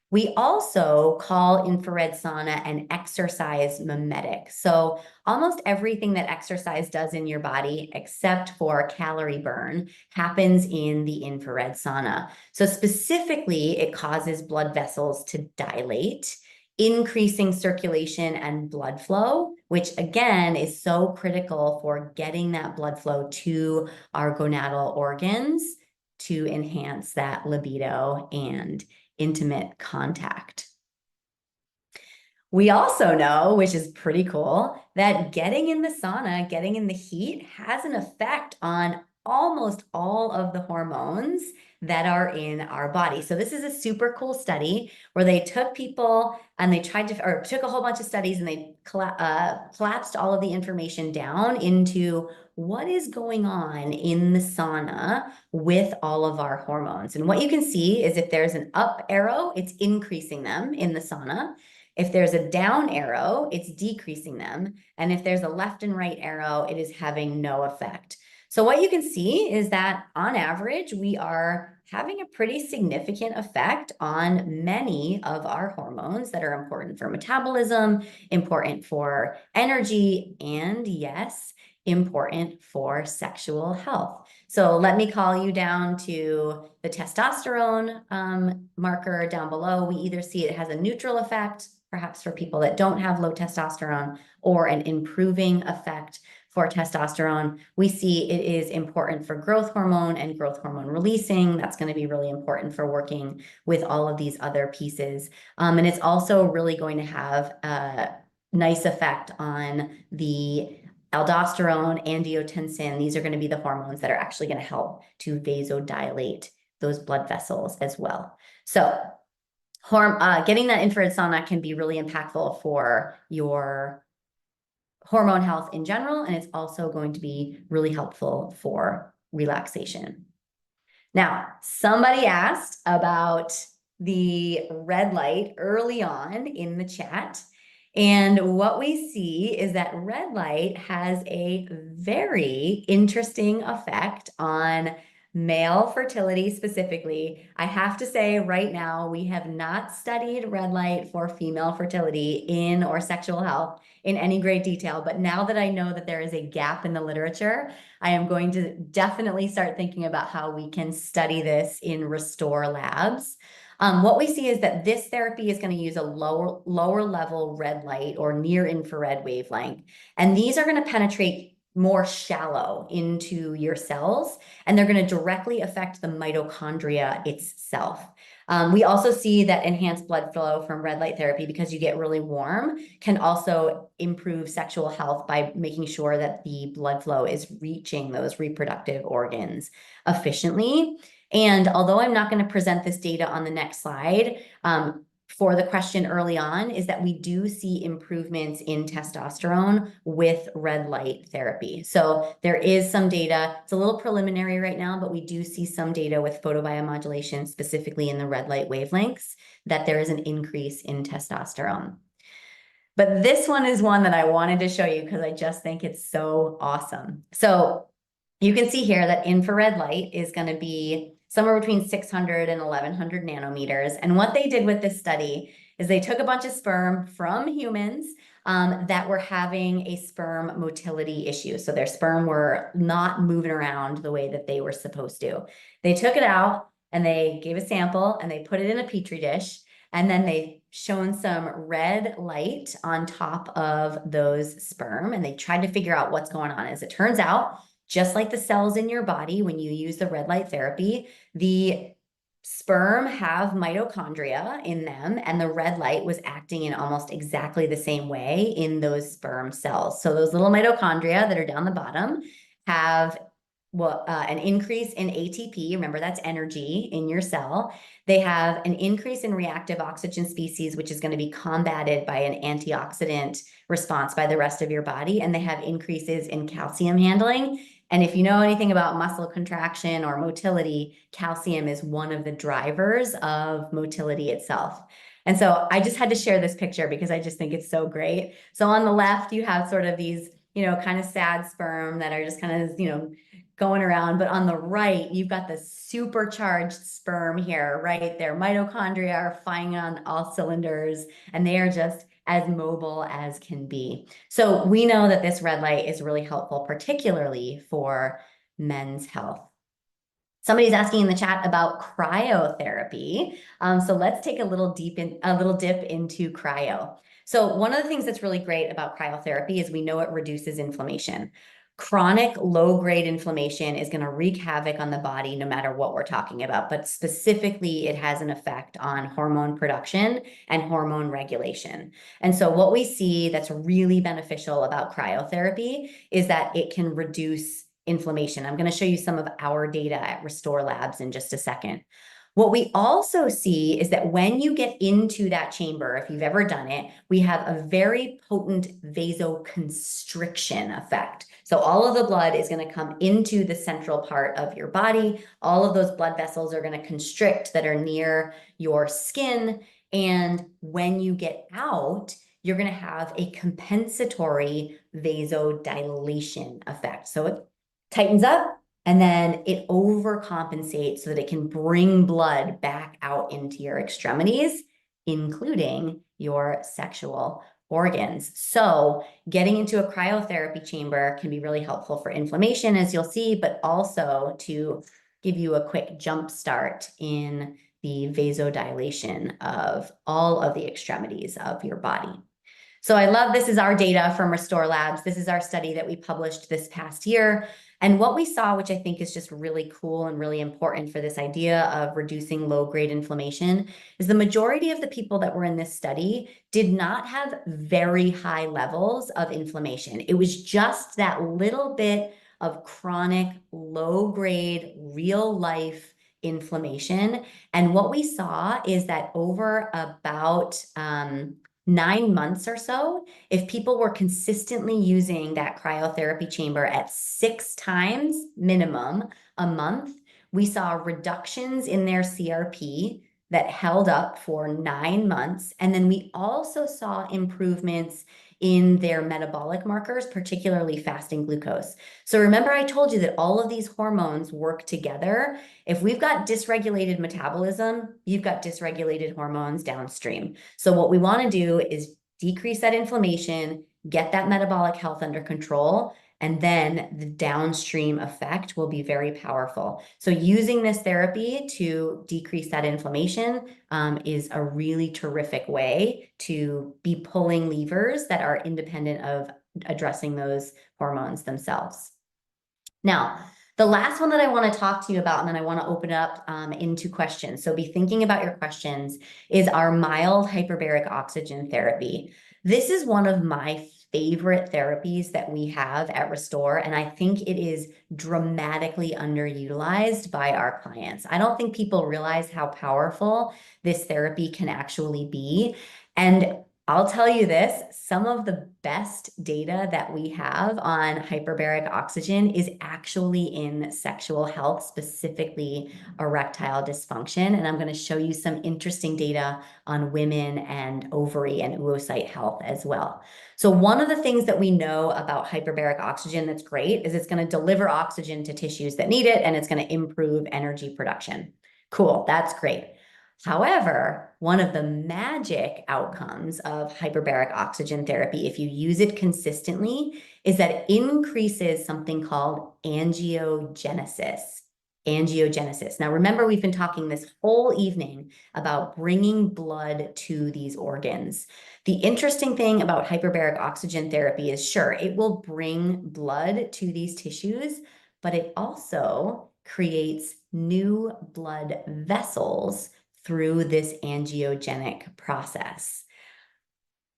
We also call infrared sauna an exercise mimetic. So almost everything that exercise does in your body, except for calorie burn, happens in the infrared sauna. So specifically, it causes blood vessels to dilate, increasing circulation and blood flow, which again is so critical for getting that blood flow to our gonadal organs to enhance that libido and intimate contact. We also know, which is pretty cool, that getting in the sauna, getting in the heat has an effect on almost all of the hormones that are in our body. So this is a super cool study where they took people and they tried to, or took a whole bunch of studies and they collapsed all of the information down into what is going on in the sauna with all of our hormones. And what you can see is if there's an up arrow, it's increasing them in the sauna. If there's a down arrow, it's decreasing them. And if there's a left and right arrow, it is having no effect. So what you can see is that on average, we are having a pretty significant effect on many of our hormones that are important for metabolism, important for energy, and yes, important for sexual health. So let me call you down to the testosterone marker down below. We either see it has a neutral effect, perhaps for people that don't have low testosterone, or an improving effect for testosterone. We see it is important for growth hormone and growth hormone releasing. That's going to be really important for working with all of these other pieces. And it's also really going to have a nice effect on the aldosterone, angiotensin. These are going to be the hormones that are actually going to help to vasodilate those blood vessels as well. So getting that infrared sauna can be really impactful for your hormone health in general, and it's also going to be really helpful for relaxation. Now, somebody asked about the red light early on in the chat, and what we see is that red light has a very interesting effect on male fertility specifically. I have to say right now, we have not studied red light for female fertility in or sexual health in any great detail. But now that I know that there is a gap in the literature, I am going to definitely start thinking about how we can study this in RestoreLabs. What we see is that this therapy is going to use a lower level red light or near infrared wavelength. And these are going to penetrate more shallow into your cells, and they're going to directly affect the mitochondria itself. We also see that enhanced blood flow from red light therapy, because you get really warm, can also improve sexual health by making sure that the blood flow is reaching those reproductive organs efficiently. And although I'm not going to present this data on the next slide, for the question early on, is that we do see improvements in testosterone with red light therapy. So there is some data. It's a little preliminary right now, but we do see some data with photobiomodulation, specifically in the red light wavelengths, that there is an increase in testosterone. But this one is one that I wanted to show you because I just think it's so awesome. So you can see here that infrared light is going to be somewhere between 600 and 1100 nanometers. And what they did with this study is they took a bunch of sperm from humans that were having a sperm motility issue. So their sperm were not moving around the way that they were supposed to. They took it out and they gave a sample and they put it in a petri dish. And then they shone some red light on top of those sperm. And they tried to figure out what's going on. As it turns out, just like the cells in your body, when you use the red light therapy, the sperm have mitochondria in them, and the red light was acting in almost exactly the same way in those sperm cells. So those little mitochondria that are down the bottom have an increase in ATP. Remember, that's energy in your cell. They have an increase in reactive oxygen species, which is going to be combated by an antioxidant response by the rest of your body. And they have increases in calcium handling. And if you know anything about muscle contraction or motility, calcium is one of the drivers of motility itself. And so I just had to share this picture because I just think it's so great. So on the left, you have sort of these, kind of sad sperm that are just kind of, going around. But on the right, you've got the supercharged sperm here, right? Their mitochondria are firing on all cylinders, and they are just as mobile as can be. So we know that this red light is really helpful, particularly for men's health. Somebody's asking in the chat about cryotherapy. So let's take a little dip into cryo. So one of the things that's really great about cryotherapy is we know it reduces inflammation. Chronic low-grade inflammation is going to wreak havoc on the body no matter what we're talking about, but specifically it has an effect on hormone production and hormone regulation. And so what we see that's really beneficial about cryotherapy is that it can reduce inflammation. I'm going to show you some of our data at RestoreLabs in just a second. What we also see is that when you get into that chamber, if you've ever done it, we have a very potent vasoconstriction effect. So all of the blood is going to come into the central part of your body. All of those blood vessels are going to constrict that are near your skin. And when you get out, you're going to have a compensatory vasodilation effect. So it tightens up, and then it overcompensates so that it can bring blood back out into your extremities, including your sexual organs. So getting into a cryotherapy chamber can be really helpful for inflammation, as you'll see, but also to give you a quick jump start in the vasodilation of all of the extremities of your body. So I love, this is our data from RestoreLabs. This is our study that we published this past year. And what we saw, which I think is just really cool and really important for this idea of reducing low-grade inflammation, is the majority of the people that were in this study did not have very high levels of inflammation. It was just that little bit of chronic, low-grade, real-life inflammation. And what we saw is that over about 9 months or so, if people were consistently using that cryotherapy chamber at 6 times minimum a month, we saw reductions in their CRP that held up for 9 months. And then we also saw improvements in their metabolic markers, particularly fasting glucose. So remember, I told you that all of these hormones work together. If we've got dysregulated metabolism, you've got dysregulated hormones downstream. So what we want to do is decrease that inflammation, get that metabolic health under control, and then the downstream effect will be very powerful. So using this therapy to decrease that inflammation is a really terrific way to be pulling levers that are independent of addressing those hormones themselves. Now, the last one that I want to talk to you about, and then I want to open it up into questions. So be thinking about your questions, is our mild hyperbaric oxygen therapy. This is one of my favorite therapies that we have at Restore, and I think it is dramatically underutilized by our clients. I don't think people realize how powerful this therapy can actually be. And I'll tell you this, some of the best data that we have on hyperbaric oxygen is actually in sexual health, specifically erectile dysfunction. And I'm going to show you some interesting data on women and ovary and oocyte health as well. So one of the things that we know about hyperbaric oxygen that's great is it's going to deliver oxygen to tissues that need it, and it's going to improve energy production. Cool, that's great. However, one of the magic outcomes of hyperbaric oxygen therapy, if you use it consistently, is that it increases something called angiogenesis. Angiogenesis. Now, remember, we've been talking this whole evening about bringing blood to these organs. The interesting thing about hyperbaric oxygen therapy is, sure, it will bring blood to these tissues, but it also creates new blood vessels through this angiogenic process.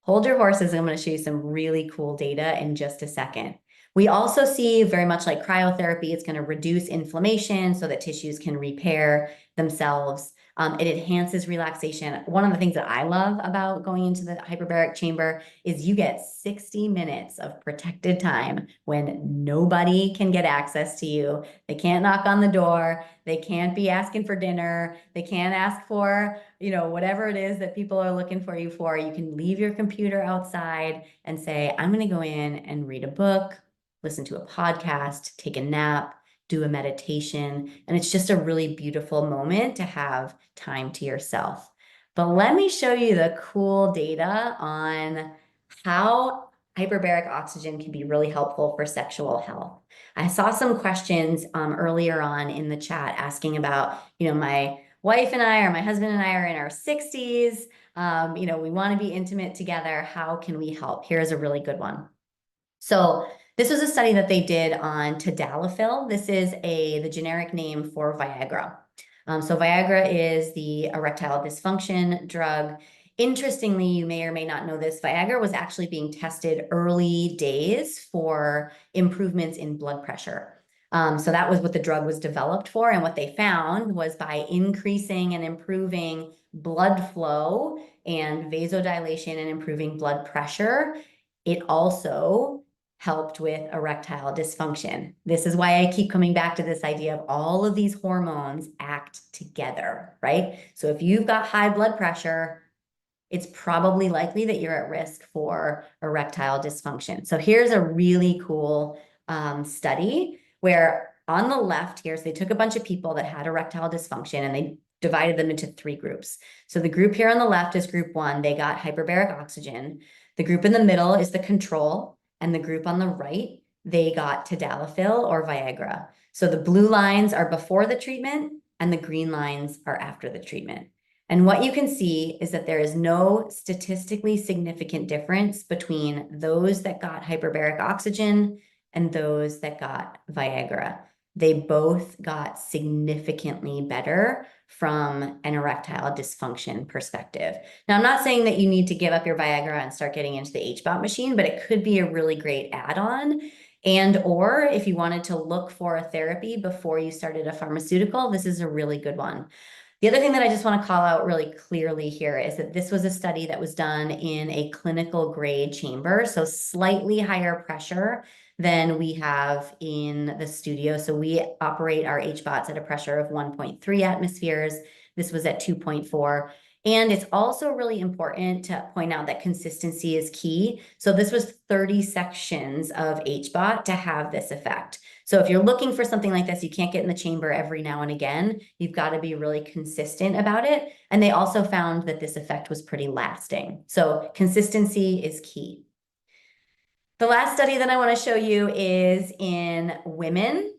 Hold your horses. I'm going to show you some really cool data in just a second. We also see, very much like cryotherapy, it's going to reduce inflammation so that tissues can repair themselves. It enhances relaxation. One of the things that I love about going into the hyperbaric chamber is you get 60 minutes of protected time when nobody can get access to you. They can't knock on the door. They can't be asking for dinner. They can't ask for, whatever it is that people are looking for you for. You can leave your computer outside and say, I'm going to go in and read a book, listen to a podcast, take a nap, do a meditation. And it's just a really beautiful moment to have time to yourself. But let me show you the cool data on how hyperbaric oxygen can be really helpful for sexual health. I saw some questions earlier on in the chat asking about, my wife and I, or my husband and I are in our 60s. We want to be intimate together. How can we help? Here's a really good one. So this was a study that they did on tadalafil. This is the generic name for Viagra. So Viagra is the erectile dysfunction drug. Interestingly, you may or may not know this, Viagra was actually being tested early days for improvements in blood pressure. So that was what the drug was developed for. And what they found was by increasing and improving blood flow and vasodilation and improving blood pressure, it also helped with erectile dysfunction. This is why I keep coming back to this idea of all of these hormones act together, right? So if you've got high blood pressure, it's probably likely that you're at risk for erectile dysfunction. So here's a really cool study where on the left here, so they took a bunch of people that had erectile dysfunction and they divided them into 3 groups. So the group here on the left is group 1. They got hyperbaric oxygen. The group in the middle is the control. And the group on the right, they got tadalafil or Viagra. So the blue lines are before the treatment and the green lines are after the treatment. And what you can see is that there is no statistically significant difference between those that got hyperbaric oxygen and those that got Viagra. They both got significantly better from an erectile dysfunction perspective. Now, I'm not saying that you need to give up your Viagra and start getting into the HBOT machine, but it could be a really great add-on. Or if you wanted to look for a therapy before you started a pharmaceutical, this is a really good one. The other thing that I just want to call out really clearly here is that this was a study that was done in a clinical grade chamber, so slightly higher pressure than we have in the studio. So we operate our HBOTs at a pressure of 1.3 atmospheres. This was at 2.4. And it's also really important to point out that consistency is key. So this was 30 sections of HBOT to have this effect. So if you're looking for something like this, you can't get in the chamber every now and again. You've got to be really consistent about it. And they also found that this effect was pretty lasting. So consistency is key. The last study that I want to show you is in women.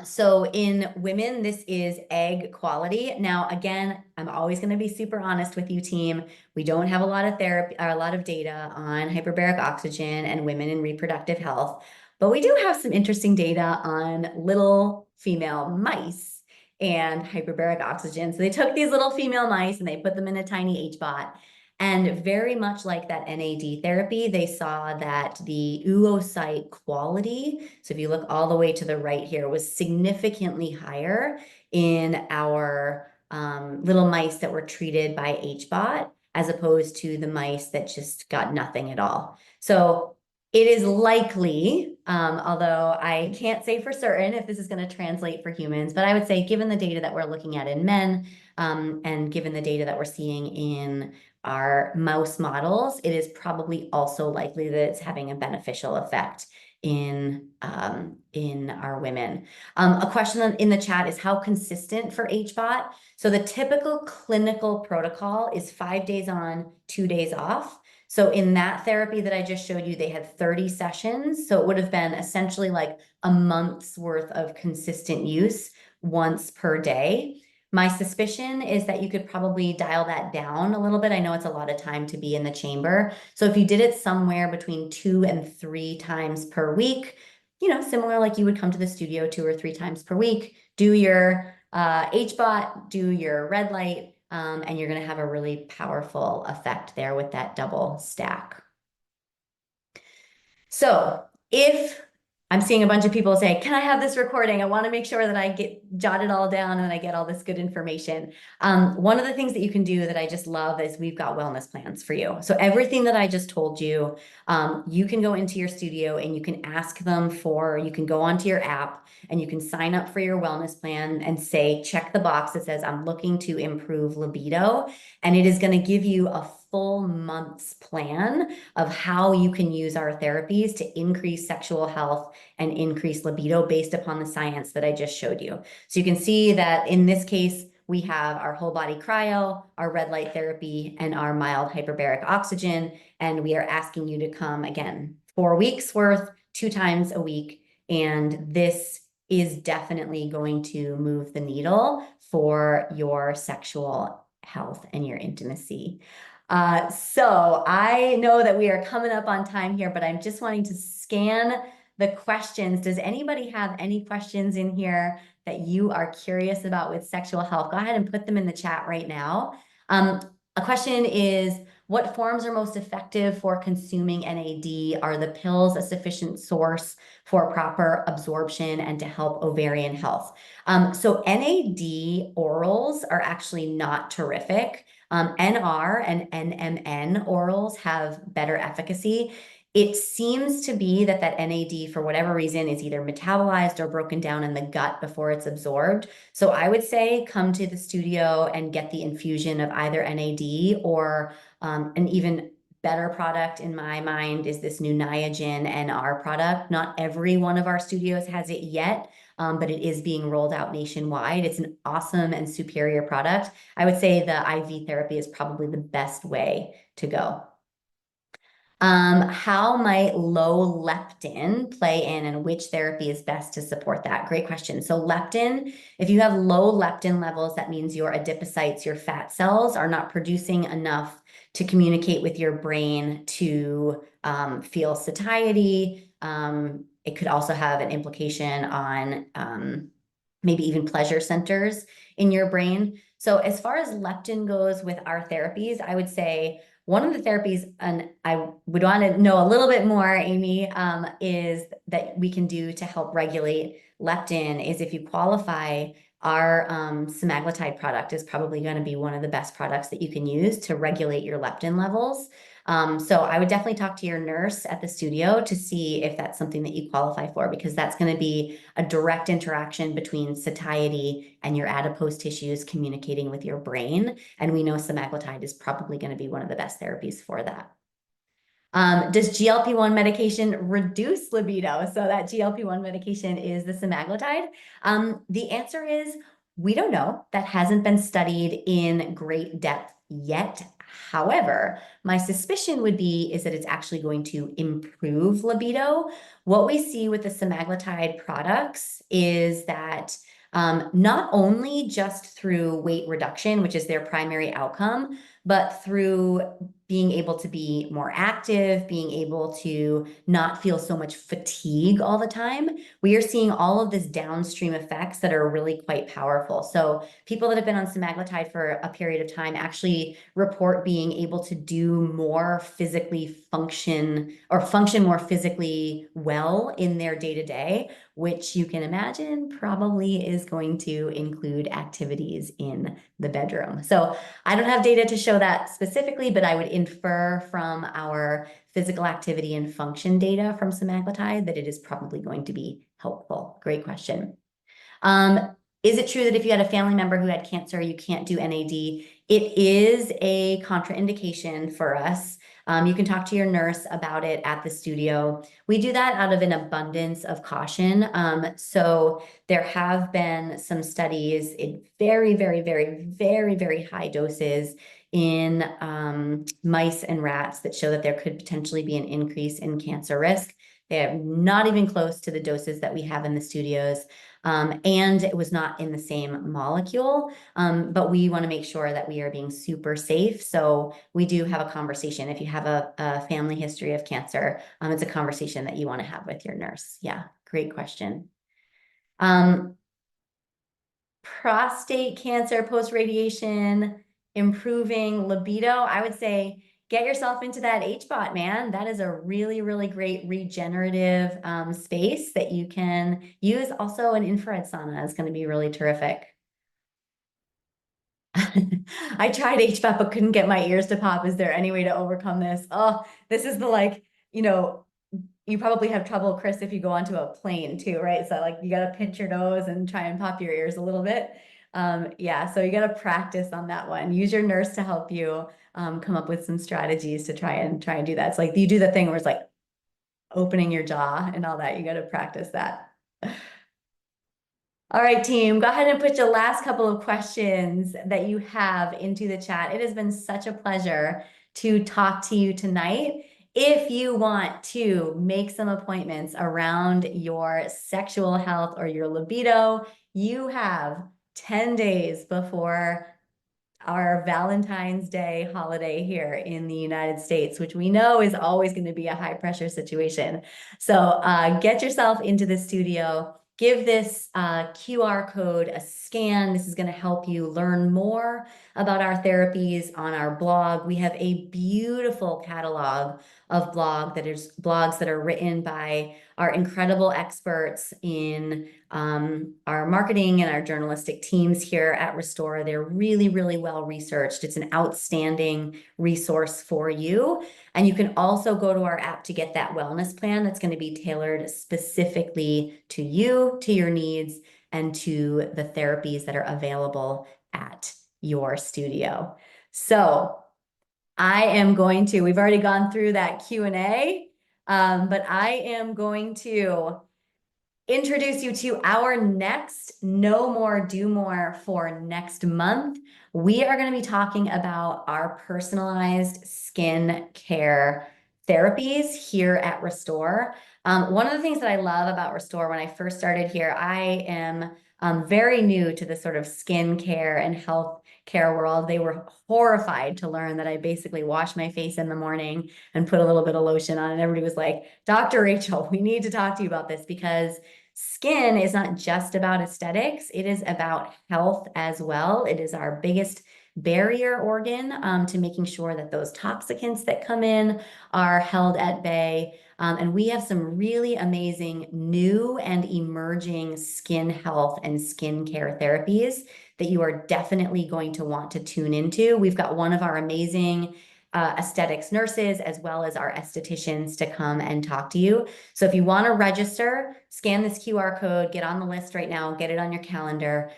So in women, this is egg quality. Now, again, I'm always going to be super honest with you, team. We don't have a lot of therapy or a lot of data on hyperbaric oxygen and women in reproductive health, but we do have some interesting data on little female mice and hyperbaric oxygen. So they took these little female mice and they put them in a tiny HBOT. And very much like that NAD therapy, they saw that the oocyte quality, so if you look all the way to the right here, was significantly higher in our little mice that were treated by HBOT as opposed to the mice that just got nothing at all. So it is likely, although I can't say for certain if this is going to translate for humans, but I would say given the data that we're looking at in men, and given the data that we're seeing in our mouse models, it is probably also likely that it's having a beneficial effect in our women. A question in the chat is how consistent for HBOT? So the typical clinical protocol is 5 days on, 2 days off. So in that therapy that I just showed you, they had 30 sessions. So it would have been essentially like a month's worth of consistent use once per day. My suspicion is that you could probably dial that down a little bit. I know it's a lot of time to be in the chamber. So if you did it somewhere between 2 and 3 times per week, similar like you would come to the studio 2 or 3 times per week, do your HBOT, do your red light, and you're going to have a really powerful effect there with that double stack. So if I'm seeing a bunch of people say, can I have this recording? I want to make sure that I jot it all down and I get all this good information. One of the things that you can do that I just love is we've got wellness plans for you. So everything that I just told you, you can go into your studio and you can ask them you can go onto your app and you can sign up for your wellness plan and say, check the box that says, I'm looking to improve libido. And it is going to give you a full month's plan of how you can use our therapies to increase sexual health and increase libido based upon the science that I just showed you. So you can see that in this case, we have our whole body cryo, our red light therapy, and our mild hyperbaric oxygen. And we are asking you to come again, 4 weeks worth, 2 times a week. And this is definitely going to move the needle for your sexual health and your intimacy. So I know that we are coming up on time here, but I'm just wanting to scan the questions. Does anybody have any questions in here that you are curious about with sexual health? Go ahead and put them in the chat right now. A question is, what forms are most effective for consuming NAD? Are the pills a sufficient source for proper absorption and to help ovarian health? So NAD orals are actually not terrific. NR and NMN orals have better efficacy. It seems to be that NAD, for whatever reason, is either metabolized or broken down in the gut before it's absorbed. So I would say come to the studio and get the infusion of either NAD or an even better product in my mind is this new Niagen NR product. Not every one of our studios has it yet, but it is being rolled out nationwide. It's an awesome and superior product. I would say the IV therapy is probably the best way to go. How might low leptin play in and which therapy is best to support that? Great question. So leptin, if you have low leptin levels, that means your adipocytes, your fat cells, are not producing enough to communicate with your brain to feel satiety. It could also have an implication on maybe even pleasure centers in your brain. So as far as leptin goes with our therapies, I would say one of the therapies, and I would want to know a little bit more, Amy, is that we can do to help regulate leptin is if you qualify, our semaglutide product is probably going to be one of the best products that you can use to regulate your leptin levels. So I would definitely talk to your nurse at the studio to see if that's something that you qualify for, because that's going to be a direct interaction between satiety and your adipose tissues communicating with your brain. And we know semaglutide is probably going to be one of the best therapies for that. Does GLP-1 medication reduce libido? So that GLP-1 medication is the semaglutide. The answer is we don't know. That hasn't been studied in great depth yet. However, my suspicion would be is that it's actually going to improve libido. What we see with the semaglutide products is that not only just through weight reduction, which is their primary outcome, but through being able to be more active, being able to not feel so much fatigue all the time. We are seeing all of this downstream effects that are really quite powerful. So people that have been on semaglutide for a period of time actually report being able to do more physically function or function more physically well in their day-to-day, which you can imagine probably is going to include activities in the bedroom. So I don't have data to show that specifically, but I would infer from our physical activity and function data from semaglutide that it is probably going to be helpful. Great question. Is it true that if you had a family member who had cancer, you can't do NAD? It is a contraindication for us. You can talk to your nurse about it at the studio. We do that out of an abundance of caution. So there have been some studies in very, very, very, very, very high doses in mice and rats that show that there could potentially be an increase in cancer risk. They're not even close to the doses that we have in the studios. And it was not in the same molecule, but we want to make sure that we are being super safe. So we do have a conversation. If you have a family history of cancer, it's a conversation that you want to have with your nurse. Yeah, great question. Prostate cancer post-radiation, improving libido, I would say get yourself into that HBOT, man. That is a really, really great regenerative space that you can use. Also, an infrared sauna is going to be really terrific. I tried HBOT but couldn't get my ears to pop. Is there any way to overcome this? Oh, this is the you probably have trouble, Chris, if you go onto a plane too, right? So like you got to pinch your nose and try and pop your ears a little bit. Yeah, so you got to practice on that one. Use your nurse to help you come up with some strategies to try and do that. It's like you do the thing where it's like opening your jaw and all that. You got to practice that. All right, team, go ahead and put your last couple of questions that you have into the chat. It has been such a pleasure to talk to you tonight. If you want to make some appointments around your sexual health or your libido, you have 10 days before our Valentine's Day holiday here in the United States, which we know is always going to be a high pressure situation. So get yourself into the studio. Give this QR code a scan. This is going to help you learn more about our therapies on our blog. We have a beautiful catalog of blogs that are written by our incredible experts in our marketing and our journalistic teams here at Restore. They're really, really well researched. It's an outstanding resource for you. And you can also go to our app to get that wellness plan that's going to be tailored specifically to you, to your needs, and to the therapies that are available at your studio. So we've already gone through that Q&A, but I am going to introduce you to our next Know More, Do More for next month. We are going to be talking about our personalized skin care therapies here at Restore. One of the things that I love about Restore when I first started here, I am very new to the sort of skin care and health care world. They were horrified to learn that I basically wash my face in the morning and put a little bit of lotion on. And everybody was like, Dr. Rachel, we need to talk to you about this because skin is not just about aesthetics. It is about health as well. It is our biggest barrier organ to making sure that those toxicants that come in are held at bay. And we have some really amazing new and emerging skin health and skin care therapies that you are definitely going to want to tune into. We've got one of our amazing aesthetics nurses as well as our estheticians to come and talk to you. So if you want to register, scan this QR code, get on the list right now, get it on your calendar.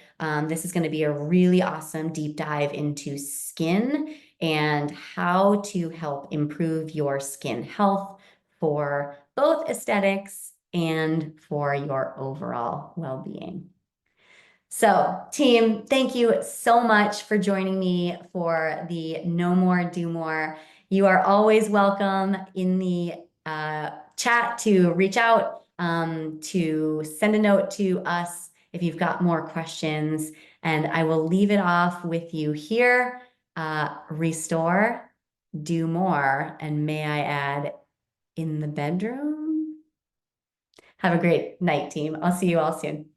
This is going to be a really awesome deep dive into skin and how to help improve your skin health for both aesthetics and for your overall well-being. So, team, thank you so much for joining me for the No More, Do More. You are always welcome in the chat to reach out, to send a note to us if you've got more questions. And I will leave it off with you here. Restore, do more, and may I add, in the bedroom? Have a great night, team. I'll see you all soon.